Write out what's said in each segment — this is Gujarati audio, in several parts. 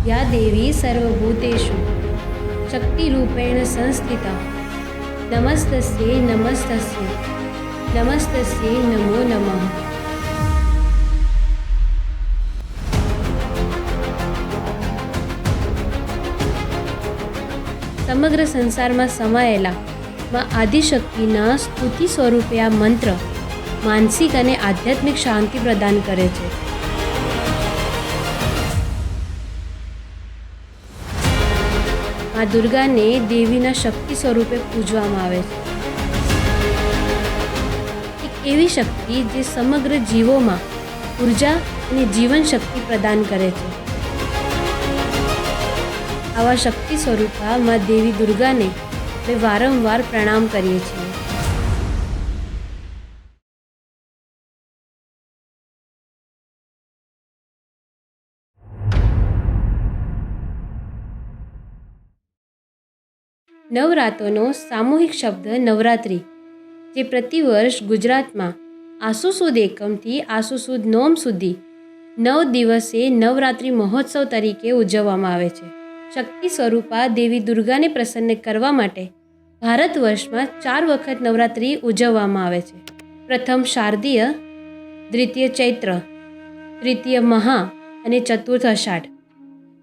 या देवी सर्वभूतेषु शक्तिरूपेण संस्थिता नमस्तस्यै नमस्तस्यै नमस्तस्यै नमो नमः। સમગ્ર સંસારમાં સમાયેલા માં આદિશક્તિના સ્તુતિ સ્વરૂપે આ મંત્ર માનસિક અને આધ્યાત્મિક શાંતિ પ્રદાન કરે છે। મા દુર્ગાને દેવીના શક્તિ સ્વરૂપે પૂજવામાં આવે છે। એક એવી શક્તિ જે સમગ્ર જીવોમાં ઉર્જા અને જીવન શક્તિ પ્રદાન કરે છે। આવા શક્તિ સ્વરૂપા માં દેવી દુર્ગાને અમે વારંવાર પ્રણામ કરીએ છીએ। નવરાત્રોનો સામૂહિક શબ્દ નવરાત્રિ, જે પ્રતિવર્ષ ગુજરાતમાં આસો સુદ એકમથી આસો સુદ નોમ સુધી 9 દિવસે નવરાત્રિ મહોત્સવ તરીકે ઉજવવામાં આવે છે। શક્તિ સ્વરૂપા દેવી દુર્ગાને પ્રસન્ન કરવા માટે ભારત વર્ષમાં 4 વખત નવરાત્રિ ઉજવવામાં આવે છે। પ્રથમ શારદીય, દ્વિતીય ચૈત્ર, તૃતીય મહા અને ચતુર્થ અષાઢ,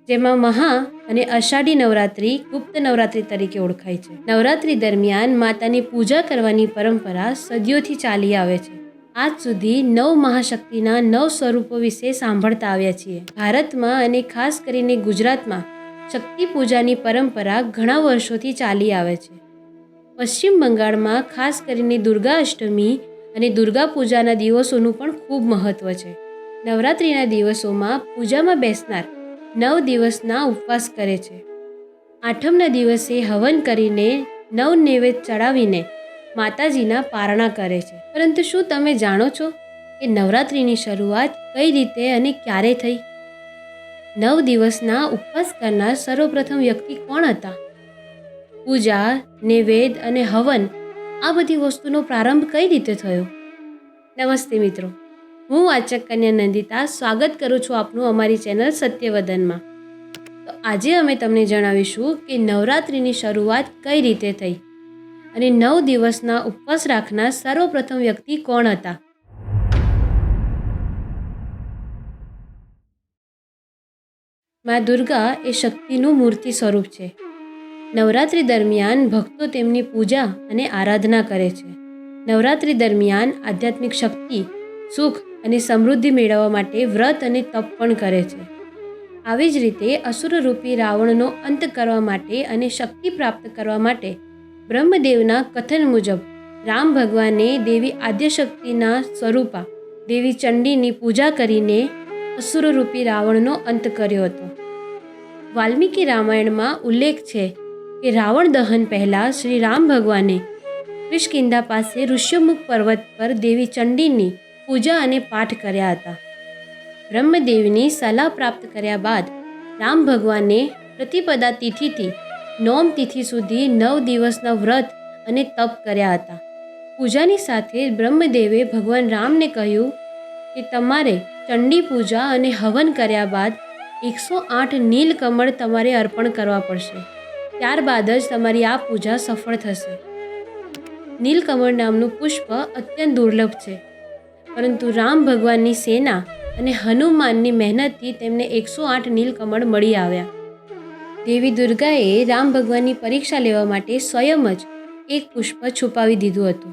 જેમાં મહા અને અષાઢી નવરાત્રિ ગુપ્ત નવરાત્રિ તરીકે ઓળખાય છે। નવરાત્રિ દરમિયાન માતાની પૂજા કરવાની પરંપરા સદીઓથી ચાલી આવે છે। આજ સુધી 9 મહાશક્તિના 9 સ્વરૂપો વિશે સાંભળતા આવ્યા છીએ। ભારતમાં અને ખાસ કરીને ગુજરાતમાં શક્તિ પૂજાની પરંપરા ઘણા વર્ષોથી ચાલી આવે છે। પશ્ચિમ બંગાળમાં ખાસ કરીને દુર્ગા અષ્ટમી અને દુર્ગા પૂજાના દિવસોનું પણ ખૂબ મહત્ત્વ છે। નવરાત્રિના દિવસોમાં પૂજામાં બેસનાર 9 દિવસના ઉપવાસ કરે છે। આઠમના દિવસે હવન કરીને 9 નૈવેદ્ય ચડાવીને માતાજીના પારણા કરે છે। પરંતુ શું તમે જાણો છો કે નવરાત્રિની શરૂઆત કઈ રીતે અને ક્યારે થઈ? 9 દિવસના ઉપવાસ કરનાર સર્વપ્રથમ વ્યક્તિ કોણ હતા? પૂજા, નૈવેદ્ય અને હવન, આ બધી વસ્તુનો પ્રારંભ કઈ રીતે થયો? નમસ્તે મિત્રો, હું વાચક કન્યા નંદિતા સ્વાગત કરું છું આપનું અમારી ચેનલ સત્યવદનમાં। તો આજે અમે તમને જણાવીશું કે નવરાત્રિની શરૂઆત કઈ રીતે થઈ અને 9 દિવસના ઉપવાસ રાખનાર સર્વપ્રથમ વ્યક્તિ કોણ હતા? મા દુર્ગા એ શક્તિનું મૂર્તિ સ્વરૂપ છે। નવરાત્રિ દરમિયાન ભક્તો તેમની પૂજા અને આરાધના કરે છે। નવરાત્રિ દરમિયાન આધ્યાત્મિક શક્તિ, સુખ અને સમૃદ્ધિ મેળવવા માટે વ્રત અને તપ પણ કરે છે। આવી જ રીતે અસુરરૂપી રાવણનો અંત કરવા માટે અને શક્તિ પ્રાપ્ત કરવા માટે બ્રહ્મદેવના કથન મુજબ રામ ભગવાને દેવી આદ્યશક્તિના સ્વરૂપા દેવી ચંડીની પૂજા કરીને અસુરરૂપી રાવણનો અંત કર્યો હતો। વાલ્મીકી રામાયણમાં ઉલ્લેખ છે કે રાવણ દહન પહેલાં શ્રી રામ ભગવાને કિષ્કિંધા પાસે ઋષ્યમુખ પર્વત પર દેવી ચંડીની પૂજા અને પાઠ કર્યા હતા। બ્રહ્મદેવની સલાહ પ્રાપ્ત કર્યા બાદ રામ ભગવાને પ્રતિપદા તિથિથી નોમ તિથિ સુધી 9 દિવસના વ્રત અને તપ કર્યા હતા। પૂજાની સાથે બ્રહ્મદેવે ભગવાન રામને કહ્યું કે તમારે ચંડી પૂજા અને હવન કર્યા બાદ 108 નીલકમળ તમારે અર્પણ કરવા પડશે। ત્યારબાદ જ તમારી આ પૂજા સફળ થશે। નીલકમળ નામનું પુષ્પ અત્યંત દુર્લભ છે, પરંતુ રામ ભગવાનની સેના અને હનુમાનની મહેનતથી તેમને 108 નીલકમળ મળી આવ્યા। દેવી દુર્ગાએ રામ ભગવાનની પરીક્ષા લેવા માટે સ્વયં જ એક પુષ્પ છુપાવી દીધું હતું।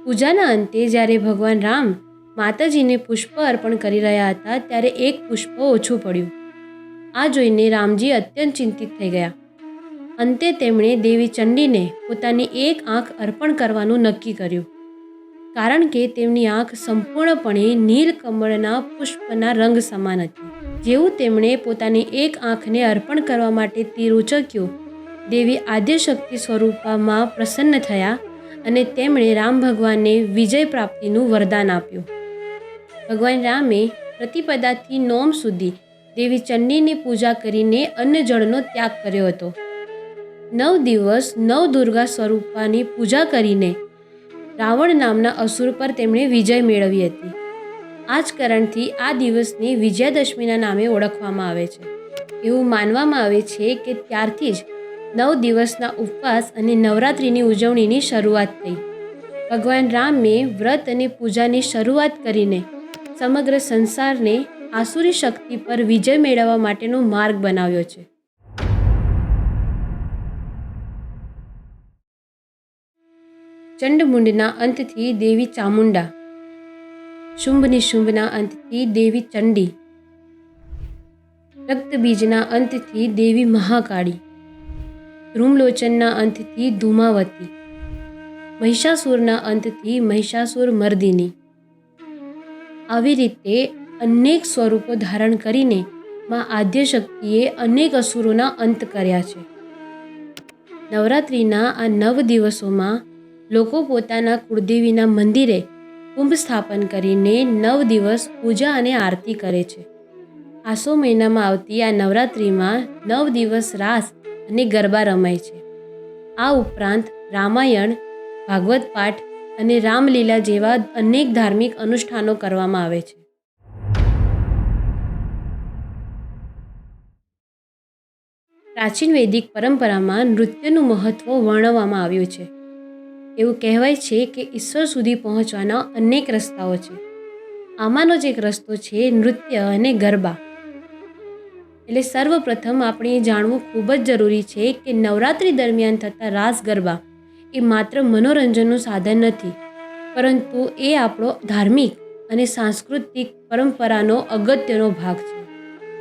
પૂજાના અંતે જ્યારે ભગવાન રામ માતાજીને પુષ્પ અર્પણ કરી રહ્યા હતા ત્યારે એક પુષ્પ ઓછું પડ્યું। આ જોઈને રામજી અત્યંત ચિંતિત થઈ ગયા। અંતે તેમણે દેવી ચંડીને પોતાની એક આંખ અર્પણ કરવાનું નક્કી કર્યું, કારણ કે તેમની આંખ સંપૂર્ણપણે નીલકમળના પુષ્પના રંગ સમાન હતી। જેવું તેમણે પોતાની એક આંખને અર્પણ કરવા માટે તીર ઉચક્યું, દેવી આદ્યશક્તિ સ્વરૂપમાં પ્રસન્ન થયા અને તેમણે રામ ભગવાનને વિજય પ્રાપ્તિનું વરદાન આપ્યું। ભગવાન રામે પ્રતિપદાથી નોમ સુધી દેવી ચંડીની પૂજા કરીને અન્ન જળનો ત્યાગ કર્યો હતો। 9 દિવસ 9 દુર્ગા સ્વરૂપાની પૂજા કરીને રાવણ નામના અસુર પર તેમણે વિજય મેળવી હતી। આ જ કારણથી આ દિવસને વિજયાદશમીના નામે ઓળખવામાં આવે છે। એવું માનવામાં આવે છે કે ત્યારથી જ 9 દિવસના ઉપવાસ અને નવરાત્રિની ઉજવણીની શરૂઆત થઈ. ભગવાન રામે વ્રત અને પૂજાની શરૂઆત કરીને સમગ્ર સંસારને આસુરી શક્તિ પર વિજય મેળવવા માટેનો માર્ગ બનાવ્યો છે. ચંડમુંડના અંતથી દેવી ચામુંડા, શુંભ નિશુંભના અંતથી દેવી ચંડી, રક્તબીજના અંતથી દેવી મહાકાળી, ધ્રુમલોચનના અંતથી ધૂમાવતી, મહિષાસુરના અંતથી મહિષાસુર મર્દિની. આવી રીતે અનેક સ્વરૂપો ધારણ કરીને માં આદ્યશક્તિએ અનેક અસુરોના અંત કર્યા છે. નવરાત્રિના આ 9 દિવસોમાં લોકો પોતાના કુળદેવીના મંદિરે કુંભ સ્થાપન કરીને 9 દિવસ પૂજા અને આરતી કરે છે. આસો મહિનામાં આવતી આ નવરાત્રિમાં 9 દિવસ રાસ અને ગરબા રમાય છે. આ ઉપરાંત રામાયણ, ભાગવત પાઠ અને રામલીલા જેવા અનેક ધાર્મિક અનુષ્ઠાનો કરવામાં આવે છે. પ્રાચીન વૈદિક પરંપરામાં નૃત્યનું મહત્ત્વ વર્ણવવામાં આવ્યું છે. એવું કહેવાય છે કે ઈશ્વર સુધી પહોંચવાના અનેક રસ્તાઓ છે. આમાંનો જ એક રસ્તો છે નૃત્ય અને ગરબા. એટલે સર્વપ્રથમ આપણે એ જાણવું ખૂબ જ જરૂરી છે કે નવરાત્રિ દરમિયાન થતા રાસ ગરબા એ માત્ર મનોરંજનનું સાધન નથી, પરંતુ એ આપણો ધાર્મિક અને સાંસ્કૃતિક પરંપરાનો અગત્યનો ભાગ છે.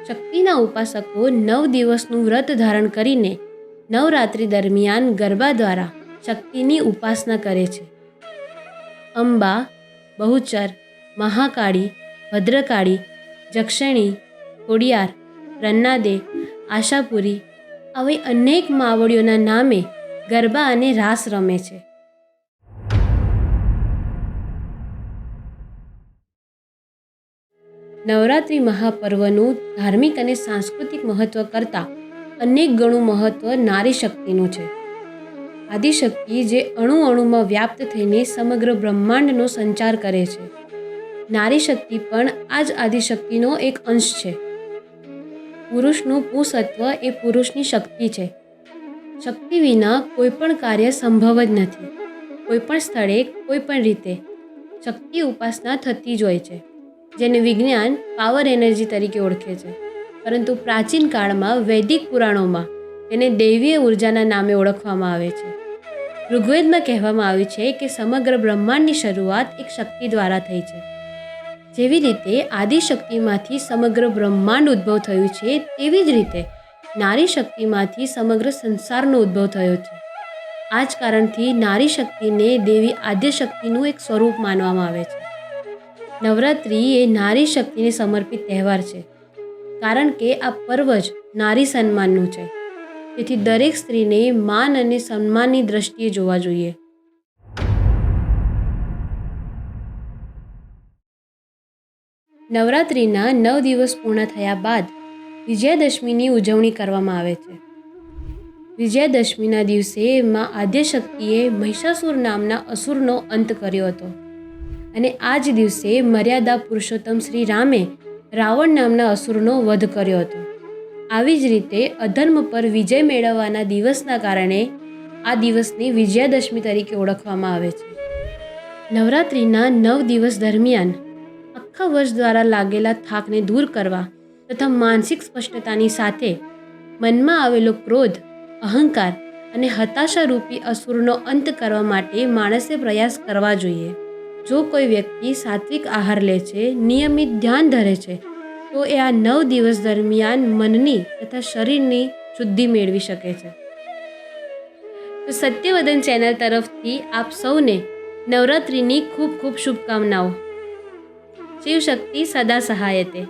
શક્તિના ઉપાસકો 9 દિવસનું વ્રત ધારણ કરીને નવરાત્રિ દરમિયાન ગરબા દ્વારા શક્તિની ઉપાસના કરે છે. અંબા, બહુચર, મહાકાળી, ભદ્રકાળી, જક્ષણી, ખોડિયાર, રન્નાદે, આશાપુરી આવી અનેક માવડીઓના નામે ગરબા અને રાસ રમે છે. નવરાત્રિ મહાપર્વનું ધાર્મિક અને સાંસ્કૃતિક મહત્ત્વ કરતાં અનેક ગણું મહત્ત્વ નારી શક્તિનું છે. આદિશક્તિ જે અણુમાં વ્યાપ્ત થઈને સમગ્ર બ્રહ્માંડનો સંચાર કરે છે. નારી શક્તિ પણ આ જ આદિશક્તિનો એક અંશ છે. પુરુષનું પુંસત્વ એ પુરુષની શક્તિ છે. શક્તિ વિના કોઈ પણ કાર્ય સંભવ જ નથી. કોઈ પણ સ્થળે કોઈ પણ રીતે શક્તિ ઉપાસના થતી જ હોય છે, જેને વિજ્ઞાન પાવર એનર્જી તરીકે ઓળખે છે. પરંતુ પ્રાચીન કાળમાં વૈદિક પુરાણોમાં તેને દૈવીય ઉર્જાના નામે ઓળખવામાં આવે છે. ઋગ્વેદમાં કહેવામાં આવ્યું છે કે સમગ્ર બ્રહ્માંડની શરૂઆત એક શક્તિ દ્વારા થઈ છે. જેવી રીતે આદિશક્તિમાંથી સમગ્ર બ્રહ્માંડ ઉદ્ભવ થયું છે, તેવી જ રીતે નારી શક્તિમાંથી સમગ્ર સંસારનો ઉદ્ભવ થયો છે. આ જ કારણથી નારી શક્તિને દેવી આદ્યશક્તિનું એક સ્વરૂપ માનવામાં આવે છે. નવરાત્રિ એ નારી શક્તિને સમર્પિત તહેવાર છે, કારણ કે આ પર્વ જ નારી સન્માનનું છે. તેથી દરેક સ્ત્રીને માન અને સન્માનની દ્રષ્ટિએ જોવા જોઈએ. નવરાત્રિના 9 દિવસ પૂર્ણ થયા બાદ વિજયાદશમીની ઉજવણી કરવામાં આવે છે. વિજયાદશમીના દિવસે માં આદ્યશક્તિએ મહિષાસુર નામના અસુરનો અંત કર્યો હતો. અને આ જ દિવસે મર્યાદા પુરુષોત્તમ શ્રી રામે રાવણ નામના અસુરનો વધ કર્યો હતો. આવી જ રીતે અધર્મ પર વિજય મેળવવાના દિવસના કારણે આ દિવસને વિજયાદશમી તરીકે ઓળખવામાં આવે છે. નવરાત્રિના 9 દિવસ દરમિયાન આખા વર્ષ દ્વારા લાગેલા થાકને દૂર કરવા તથા માનસિક સ્પષ્ટતાની સાથે મનમાં આવેલો ક્રોધ, અહંકાર અને હતાશારૂપી અસુરનો અંત કરવા માટે માણસે પ્રયાસ કરવા જોઈએ. જો કોઈ વ્યક્તિ સાત્વિક આહાર લે છે, નિયમિત ધ્યાન ધરે છે, તો એ આ 9 દિવસ દરમિયાન મનની તથા શરીરની શુદ્ધિ મેળવી શકે છે. તો સત્યવદન ચેનલ તરફથી આપ સૌને નવરાત્રિની ખૂબ ખૂબ શુભકામનાઓ. શિવશક્તિ સદા સહાયતે.